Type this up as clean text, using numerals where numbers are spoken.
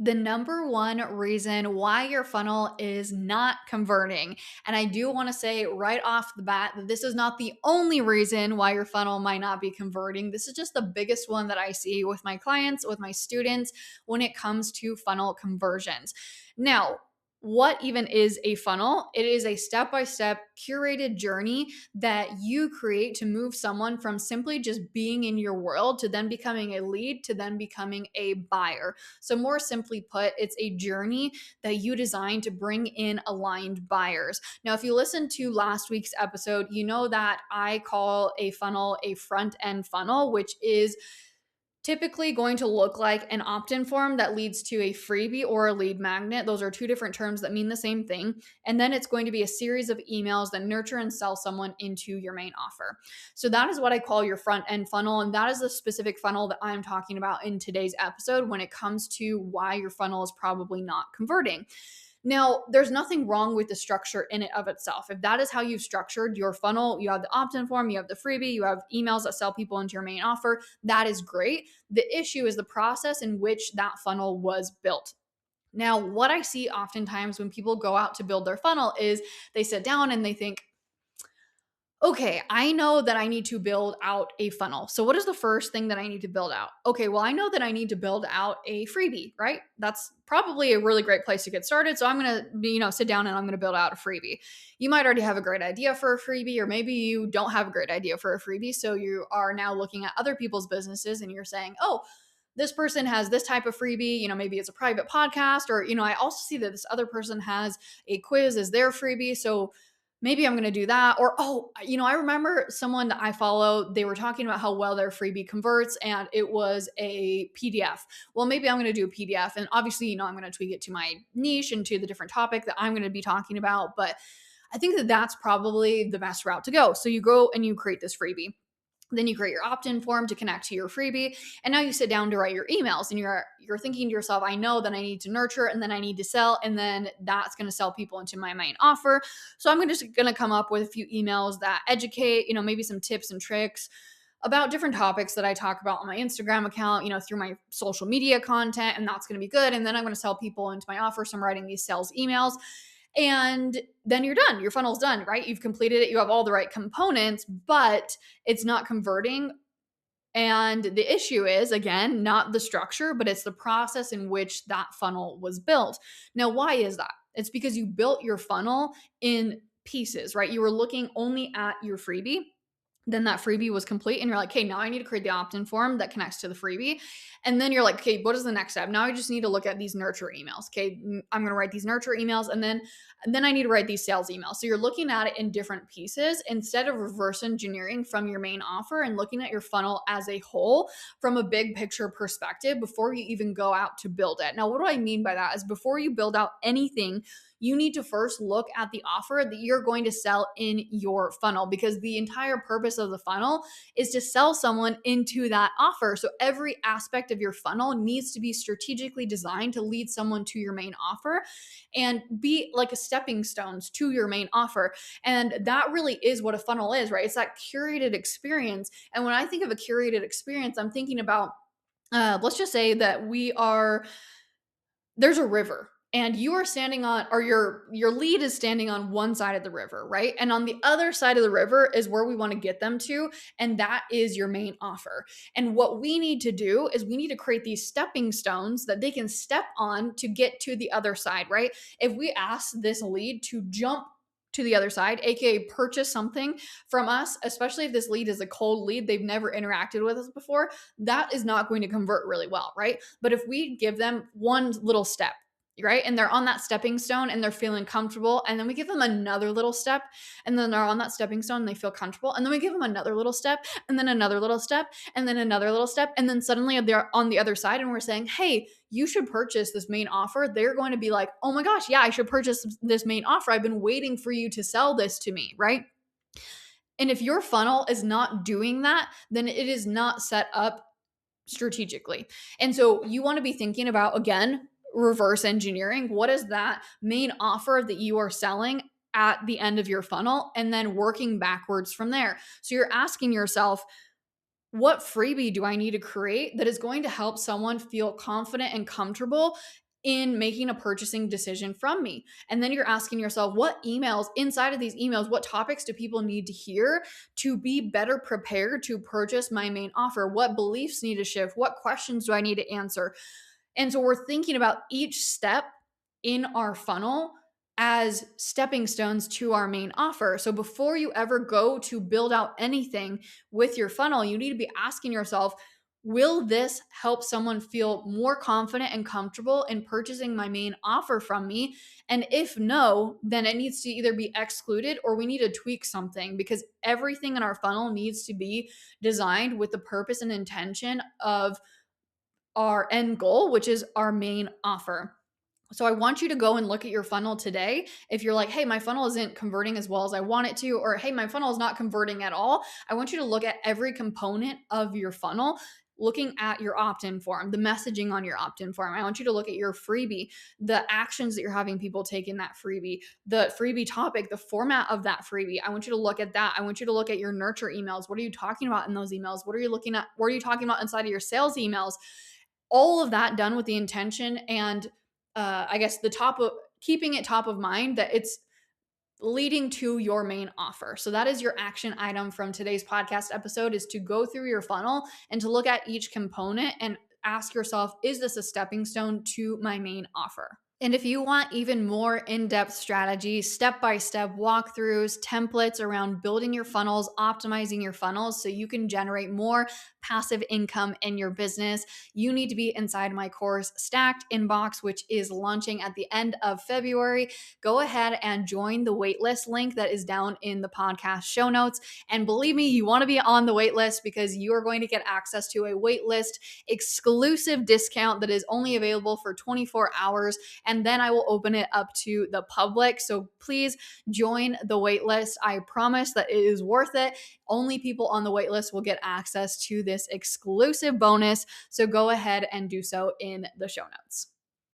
The number one reason why your funnel is not converting. And I do want to say right off the bat that this is not the only reason why your funnel might not be converting. This is just the biggest one that I see with my clients, with my students when it comes to funnel conversions. Now, what even is a funnel? It is a step by step curated journey that you create to move someone from simply just being in your world to then becoming a lead to then becoming a buyer. So, more simply put, it's a journey that you design to bring in aligned buyers. Now, if you listen to last week's episode, you know that I call a funnel a front end funnel, which is typically going to look like an opt-in form that leads to a freebie or a lead magnet. Those are two different terms that mean the same thing. And then it's going to be a series of emails that nurture and sell someone into your main offer. So that is what I call your front end funnel. And that is the specific funnel that I'm talking about in today's episode when it comes to why your funnel is probably not converting. Now, there's nothing wrong with the structure in it of itself. If that is how you've structured your funnel, you have the opt in form, you have the freebie, you have emails that sell people into your main offer, that is great. The issue is the process in which that funnel was built. Now, what I see oftentimes when people go out to build their funnel is they sit down and they think, okay, I know that I need to build out a funnel. So, what is the first thing that I need to build out? Okay, well, I know that I need to build out a freebie, right? That's probably a really great place to get started. So, I'm going to, sit down and I'm going to build out a freebie. You might already have a great idea for a freebie, or maybe you don't have a great idea for a freebie. So, you are now looking at other people's businesses and you're saying, oh, this person has this type of freebie, maybe it's a private podcast, or, I also see that this other person has a quiz as their freebie. So, maybe I'm going to do that. Or, I remember someone that I follow, they were talking about how well their freebie converts and it was a PDF. Well, maybe I'm going to do a PDF. And obviously, I'm going to tweak it to my niche and to the different topic that I'm going to be talking about. But I think that that's probably the best route to go. So you go and you create this freebie. Then you create your opt-in form to connect to your freebie, and now you sit down to write your emails, and you're thinking to yourself, I know that I need to nurture, and then I need to sell, and then that's going to sell people into my main offer. So I'm just going to come up with a few emails that educate, maybe some tips and tricks about different topics that I talk about on my Instagram account, through my social media content, and that's going to be good. And then I'm going to sell people into my offer. So I'm writing these sales emails. And then you're done. Your funnel's done, right? You've completed it. You have all the right components, but it's not converting. And the issue is, again, not the structure, but it's the process in which that funnel was built. Now, why is that? It's because you built your funnel in pieces, right? You were looking only at your freebie. Then that freebie was complete, and you're like, okay, now I need to create the opt in form that connects to the freebie. And then you're like, okay, what is the next step? Now I just need to look at these nurture emails. Okay, I'm going to write these nurture emails, and then I need to write these sales emails. So you're looking at it in different pieces instead of reverse engineering from your main offer and looking at your funnel as a whole from a big picture perspective before you even go out to build it. Now, what do I mean by that is before you build out anything, you need to first look at the offer that you're going to sell in your funnel, because the entire purpose of the funnel is to sell someone into that offer. So every aspect of your funnel needs to be strategically designed to lead someone to your main offer and be like a stepping stones to your main offer. And that really is what a funnel is, right? It's that curated experience. And when I think of a curated experience, I'm thinking about let's just say that there's a river, and you are standing on, or your lead is standing on one side of the river, right? And on the other side of the river is where we want to get them to, and that is your main offer. And what we need to do is we need to create these stepping stones that they can step on to get to the other side, right? If we ask this lead to jump to the other side, aka purchase something from us, especially if this lead is a cold lead, they've never interacted with us before, that is not going to convert really well, right? But if we give them one little step, right, and they're on that stepping stone and they're feeling comfortable, and then we give them another little step, and then they're on that stepping stone and they feel comfortable, and then we give them another little step, and then another little step, and then another little step, and then suddenly they're on the other side and we're saying, hey, you should purchase this main offer. They're going to be like, oh my gosh, yeah, I should purchase this main offer. I've been waiting for you to sell this to me, right? And if your funnel is not doing that, then it is not set up strategically. And so you want to be thinking about, again, reverse engineering. What is that main offer that you are selling at the end of your funnel? And then working backwards from there. So you're asking yourself, what freebie do I need to create that is going to help someone feel confident and comfortable in making a purchasing decision from me. And then you're asking yourself, what emails inside of these emails, what topics do people need to hear to be better prepared to purchase my main offer? What beliefs need to shift? What questions do I need to answer? And so we're thinking about each step in our funnel as stepping stones to our main offer. So before you ever go to build out anything with your funnel, you need to be asking yourself, will this help someone feel more confident and comfortable in purchasing my main offer from me? And if no, then it needs to either be excluded or we need to tweak something, because everything in our funnel needs to be designed with the purpose and intention of our end goal, which is our main offer. So I want you to go and look at your funnel today. If you're like, hey, my funnel isn't converting as well as I want it to, or hey, my funnel is not converting at all, I want you to look at every component of your funnel, looking at your opt-in form, the messaging on your opt-in form. I want you to look at your freebie, the actions that you're having people take in that freebie, the freebie topic, the format of that freebie. I want you to look at that. I want you to look at your nurture emails. What are you talking about in those emails? What are you looking at? What are you talking about inside of your sales emails? All of that done with the intention and I guess the top of keeping it top of mind that it's leading to your main offer. So that is your action item from today's podcast episode, is to go through your funnel and to look at each component and ask yourself, is this a stepping stone to my main offer? And if you want even more in-depth strategy, step-by-step walkthroughs, templates around building your funnels, optimizing your funnels so you can generate more passive income in your business, you need to be inside my course Stacked Inbox, which is launching at the end of February. Go ahead and join the waitlist link that is down in the podcast show notes. And believe me, you want to be on the waitlist because you are going to get access to a waitlist exclusive discount that is only available for 24 hours. And then I will open it up to the public. So please join the waitlist. I promise that it is worth it. Only people on the waitlist will get access to this exclusive bonus. So go ahead and do so in the show notes.